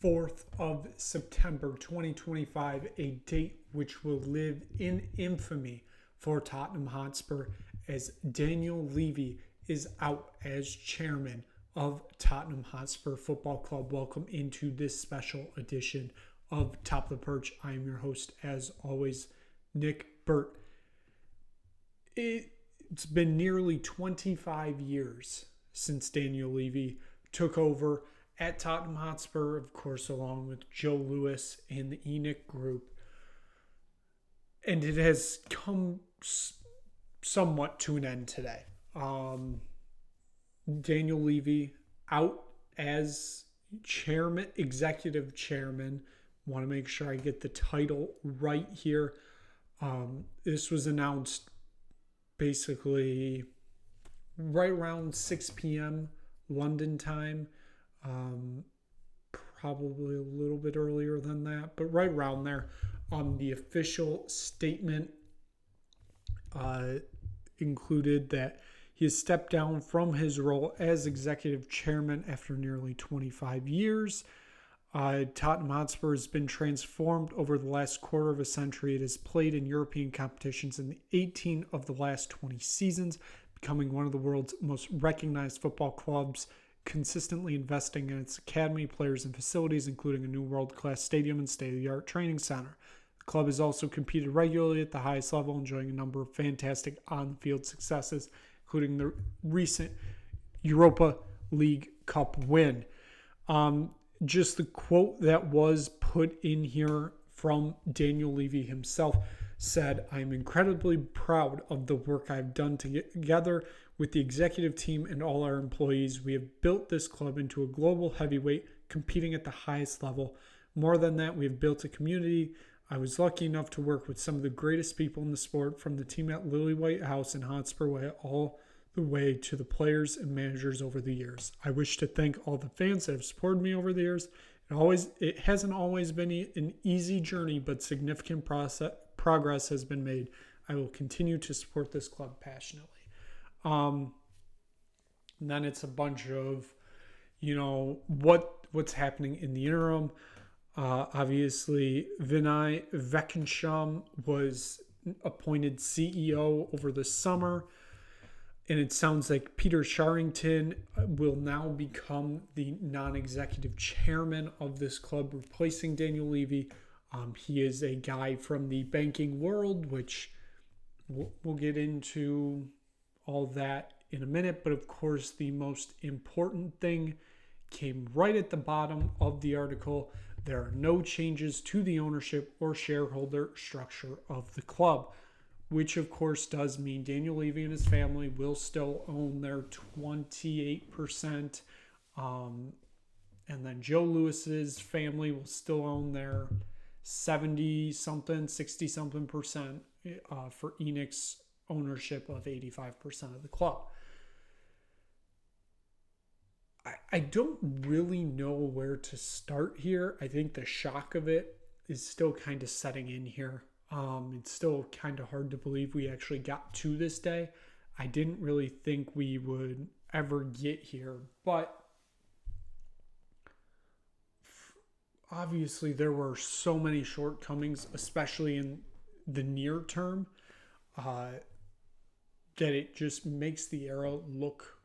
4th of September 2025, a date which will live in infamy for Tottenham Hotspur as Daniel Levy is out as chairman of Tottenham Hotspur Football Club. Welcome into this special edition of Top of the Perch. I am your host, as always, Nick Burt. It's been nearly 25 years since Daniel Levy took over at Tottenham Hotspur, of course, along with Joe Lewis and the ENIC group. And it has come somewhat to an end today. Daniel Levy out as chairman, executive chairman. Want to make sure I get the title right here. This was announced basically right around 6 p.m. London time. Probably a little bit earlier than that, but right around there. The official statement included that he has stepped down from his role as executive chairman after nearly 25 years. Tottenham Hotspur has been transformed over the last quarter of a century. It has played in European competitions in 18 of the last 20 seasons, becoming one of the world's most recognized football clubs, consistently investing in its academy, players, and facilities, including a new world-class stadium and state-of-the-art training center. The club has also competed regularly at the highest level, enjoying a number of fantastic on-field successes, including the recent Europa League Cup win. Just the quote that was put in here from Daniel Levy himself said, "I am incredibly proud of the work I've done together with the executive team and all our employees. We have built this club into a global heavyweight competing at the highest level. More than that, we have built a community. I was lucky enough to work with some of the greatest people in the sport, from the team at Lily White House and Hotspur Way all the way to the players and managers over the years. I wish to thank all the fans that have supported me over the years. It hasn't always been an easy journey, but significant progress has been made. I will continue to support this club passionately." And then it's a bunch of, what's happening in the interim. Obviously, Vinay Vekansham was appointed CEO over the summer. And it sounds like Peter Sharrington will now become the non-executive chairman of this club, replacing Daniel Levy. He is a guy from the banking world, which we'll get into all that in a minute. But of course, the most important thing came right at the bottom of the article. There are no changes to the ownership or shareholder structure of the club, which of course does mean Daniel Levy and his family will still own their 28%. And then Joe Lewis's family will still own their 70-something, 60-something percent for ENIC's ownership of 85% of the club. I don't really know where to start here. I think the shock of it is still kind of setting in here. It's still kind of hard to believe we actually got to this day. I didn't really think we would ever get here, but obviously there were so many shortcomings, especially in the near term, that it just makes the era look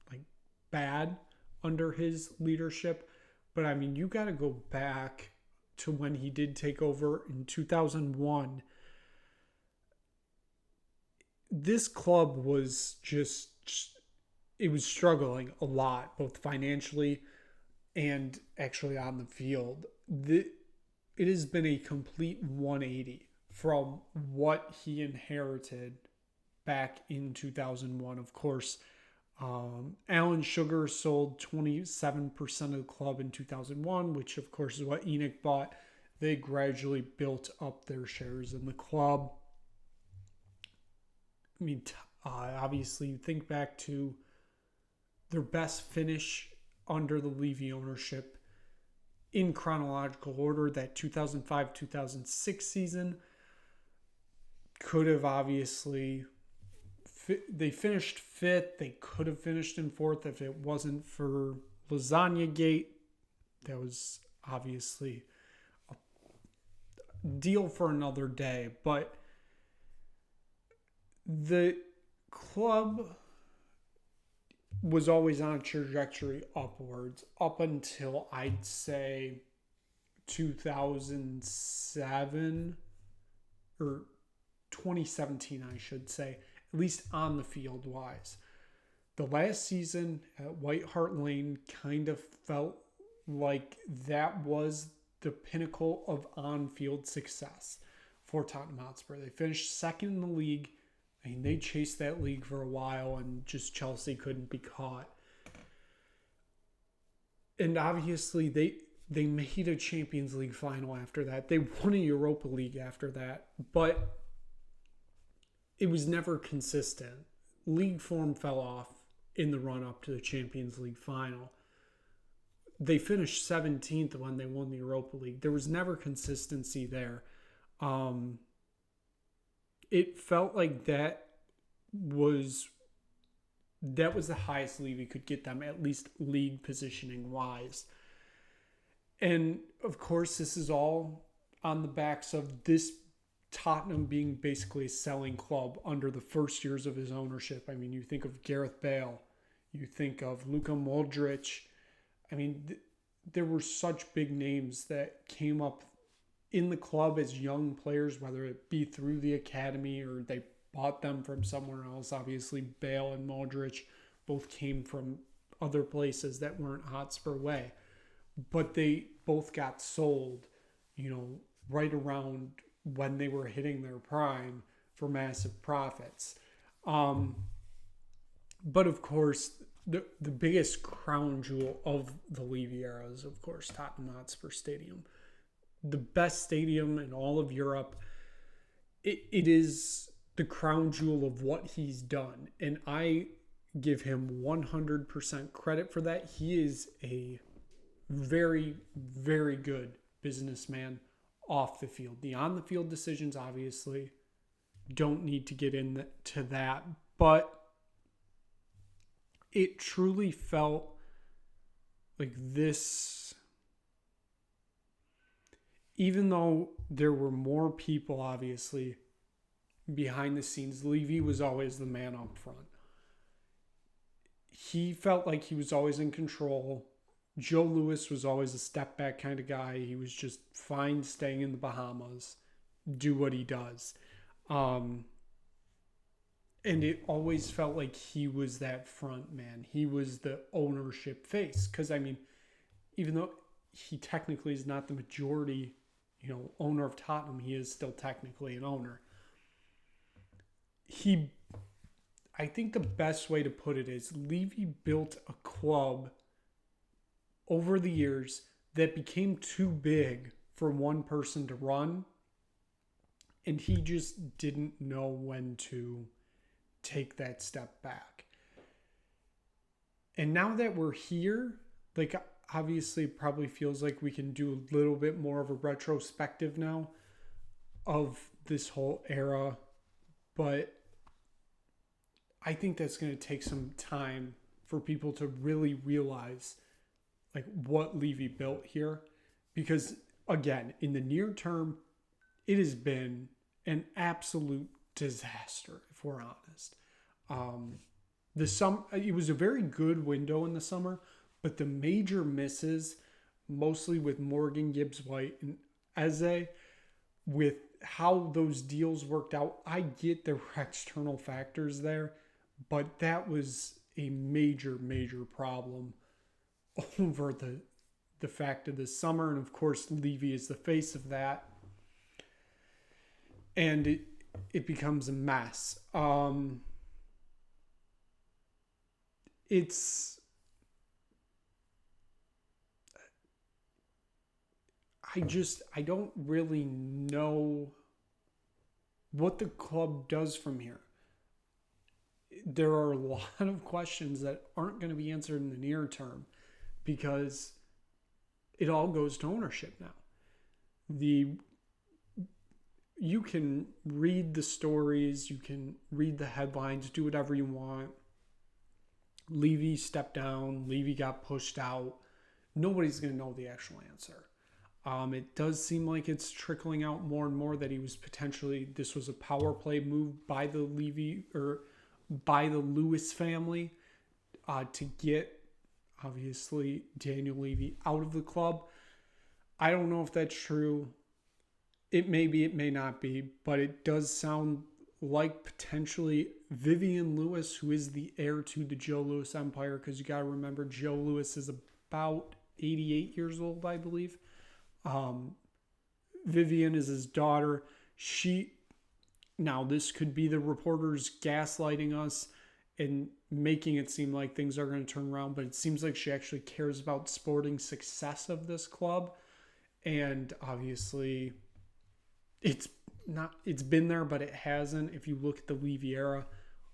like bad under his leadership. But I mean, you got to go back to when he did take over in 2001. This club was it was struggling a lot, both financially and actually on the field. It has been a complete 180 from what he inherited back in 2001. Of course, Alan Sugar sold 27% of the club in 2001, which of course is what ENIC bought. They gradually built up their shares in the club. I mean, obviously, you think back to their best finish under the Levy ownership in chronological order, that 2005-2006 season could have obviously... They finished fifth. They could have finished in fourth if it wasn't for Lasagna Gate. That was obviously a deal for another day. But the club was always on a trajectory upwards up until I'd say 2007 or 2017, I should say, at least on the field wise. The last season at White Hart Lane kind of felt like that was the pinnacle of on-field success for Tottenham Hotspur. They finished second in the league. I mean, they chased that league for a while and just Chelsea couldn't be caught. And obviously, they made a Champions League final after that. They won a Europa League after that. But it was never consistent. League form fell off in the run-up to the Champions League final. They finished 17th when they won the Europa League. There was never consistency there. It felt like that was the highest Levy could get them, at least league positioning wise. And of course, this is all on the backs of this Tottenham being basically a selling club under the first years of his ownership. I mean, you think of Gareth Bale, you think of Luka Modric. I mean, there were such big names that came up in the club as young players, whether it be through the academy or they bought them from somewhere else. Obviously, Bale and Modric both came from other places that weren't Hotspur way. But they both got sold, right around when they were hitting their prime for massive profits. But of course, the biggest crown jewel of the Levy era is, of course, Tottenham Hotspur Stadium. The best stadium in all of Europe. It is the crown jewel of what he's done. And I give him 100% credit for that. He is a very, very good businessman off the field. The on-the-field decisions, obviously, don't need to get into that. But it truly felt like this, even though there were more people, obviously, behind the scenes, Levy was always the man up front. He felt like he was always in control. Joe Louis was always a step back kind of guy. He was just fine staying in the Bahamas, do what he does. And it always felt like he was that front man. He was the ownership face. Because, I mean, even though he technically is not the majority, owner of Tottenham, he is still technically an owner. I think the best way to put it is Levy built a club over the years that became too big for one person to run, and he just didn't know when to take that step back. And now that we're here, obviously it probably feels like we can do a little bit more of a retrospective now of this whole era, but I think that's going to take some time for people to really realize what Levy built here, because again, in the near term, it has been an absolute disaster, if we're honest. It was a very good window in the summer, but the major misses, mostly with Morgan, Gibbs-White, and Eze, with how those deals worked out. I get there were external factors there, but that was a major, major problem over the fact of this summer. And of course, Levy is the face of that. And it becomes a mess. I don't really know what the club does from here. There are a lot of questions that aren't going to be answered in the near term because it all goes to ownership now. You can read the stories, you can read the headlines, do whatever you want. Levy stepped down, Levy got pushed out. Nobody's going to know the actual answer. It does seem like it's trickling out more and more that this was a power play move by the Levy or by the Lewis family to get, obviously, Daniel Levy out of the club. I don't know if that's true. It may be, it may not be, but it does sound like potentially Vivian Lewis, who is the heir to the Joe Louis empire, because you got to remember Joe Louis is about 88 years old, I believe. Vivian is his daughter. Now this could be the reporters gaslighting us and making it seem like things are going to turn around, but it seems like she actually cares about sporting success of this club. And obviously it's been there, but it hasn't. If you look at the Levy era,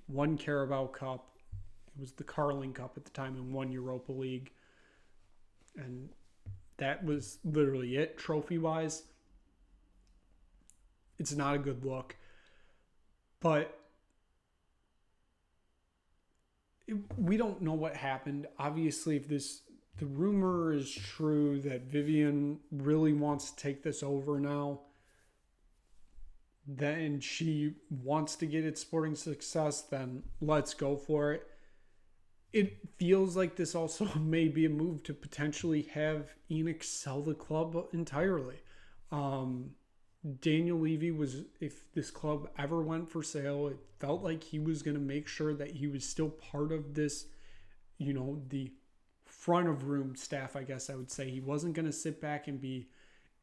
one Carabao Cup, it was the Carling Cup at the time, and one Europa League. And that was literally it, trophy-wise. It's not a good look. But we don't know what happened. Obviously, if the rumor is true that Vivian really wants to take this over now, then she wants to get its sporting success, then let's go for it. It feels like this also may be a move to potentially have ENIC sell the club entirely. Daniel Levy if this club ever went for sale, it felt like he was going to make sure that he was still part of this, the front of room staff, I guess I would say. He wasn't going to sit back and be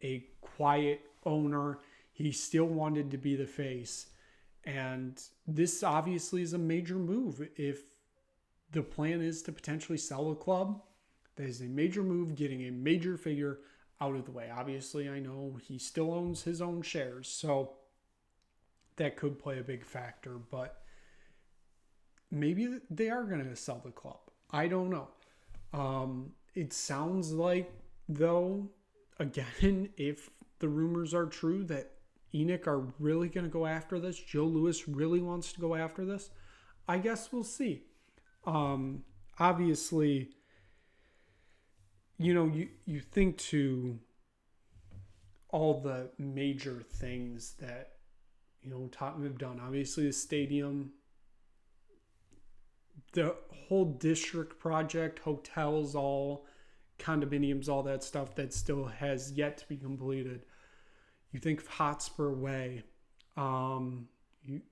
a quiet owner. He still wanted to be the face. And this obviously is a major move. If the plan is to potentially sell a club, that is a major move, getting a major figure out of the way. Obviously, I know he still owns his own shares, so that could play a big factor, but maybe they are going to sell the club. I don't know. It sounds like, though, again, if the rumors are true that ENIC are really going to go after this, Joe Louis really wants to go after this, I guess we'll see. Obviously, you think to all the major things that, Tottenham have done. Obviously, the stadium, the whole district project, hotels, all condominiums, all that stuff that still has yet to be completed. You think of Hotspur Way. You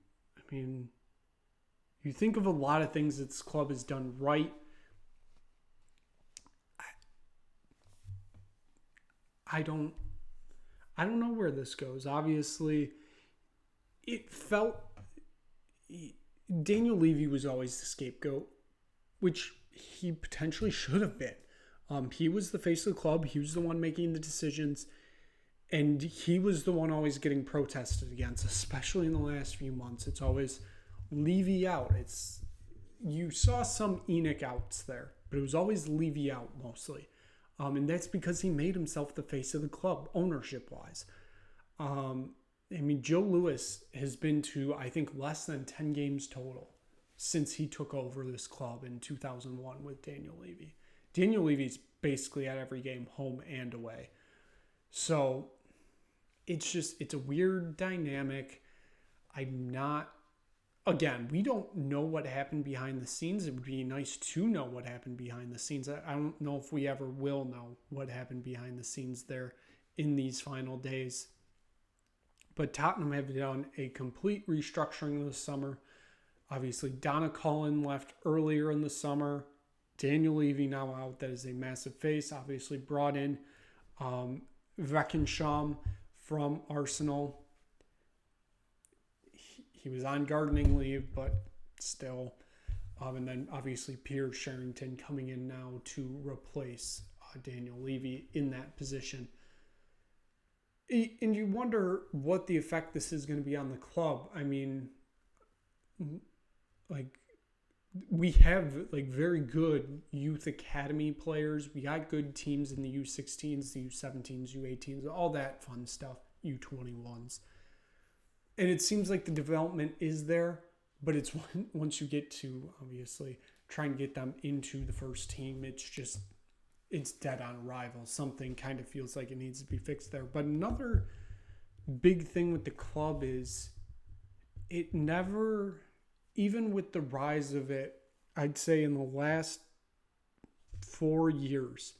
think of a lot of things that this club has done right. I don't know where this goes. Obviously, it felt Daniel Levy was always the scapegoat, which he potentially should have been. He was the face of the club. He was the one making the decisions. And he was the one always getting protested against, especially in the last few months. It's always Levy out. You saw some ENIC outs there, but it was always Levy out mostly. And that's because he made himself the face of the club, ownership-wise. Joe Louis has been to, I think, less than 10 games total since he took over this club in 2001 with Daniel Levy. Daniel Levy's basically at every game, home and away. So it's a weird dynamic. Again, we don't know what happened behind the scenes. It would be nice to know what happened behind the scenes. I don't know if we ever will know what happened behind the scenes there in these final days. But Tottenham have done a complete restructuring this summer. Obviously, Donna Cullen left earlier in the summer. Daniel Levy now out. That is a massive face. Obviously brought in Weckensham from Arsenal. He was on gardening leave, but still. And then obviously Piers Sherrington coming in now to replace Daniel Levy in that position. And you wonder what the effect this is going to be on the club. We have very good youth academy players. We got good teams in the U16s, the U17s, U18s, all that fun stuff, U21s. And it seems like the development is there, but it's once you get to, obviously, try and get them into the first team, it's just, it's dead on arrival. Something kind of feels like it needs to be fixed there. But another big thing with the club is it never, even with the rise of it, I'd say in the last 4 years,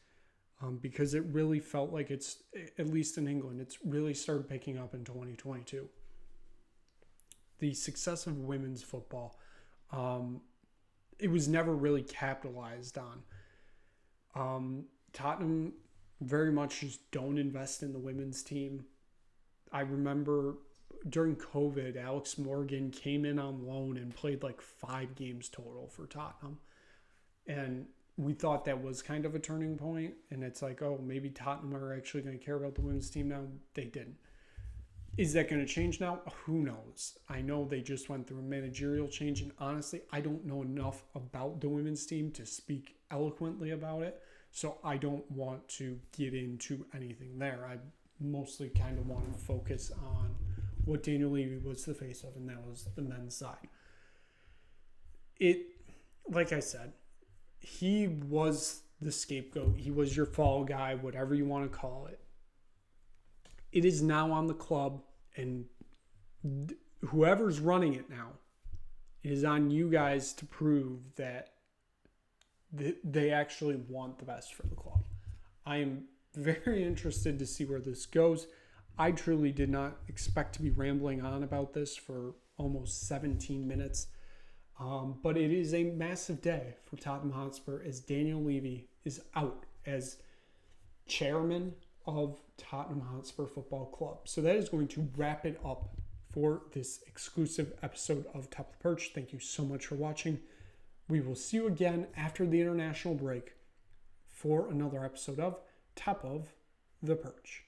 because it really felt like it's, at least in England, it's really started picking up in 2022. The success of women's football, it was never really capitalized on. Tottenham very much just don't invest in the women's team. I remember during COVID, Alex Morgan came in on loan and played like 5 games total for Tottenham. And we thought that was kind of a turning point. And it's like, oh, maybe Tottenham are actually going to care about the women's team now. They didn't. Is that going to change now? Who knows? I know they just went through a managerial change. And honestly, I don't know enough about the women's team to speak eloquently about it. So I don't want to get into anything there. I mostly kind of want to focus on what Daniel Levy was the face of, and that was the men's side. It, like I said, he was the scapegoat. He was your fall guy, whatever you want to call it. It is now on the club, and whoever's running it now, it is on you guys to prove that they actually want the best for the club. I am very interested to see where this goes. I truly did not expect to be rambling on about this for almost 17 minutes. But it is a massive day for Tottenham Hotspur as Daniel Levy is out as chairman of Tottenham Hotspur Football Club. So that is going to wrap it up for this exclusive episode of Top of the Perch. Thank you so much for watching. We will see you again after the international break for another episode of Top of the Perch.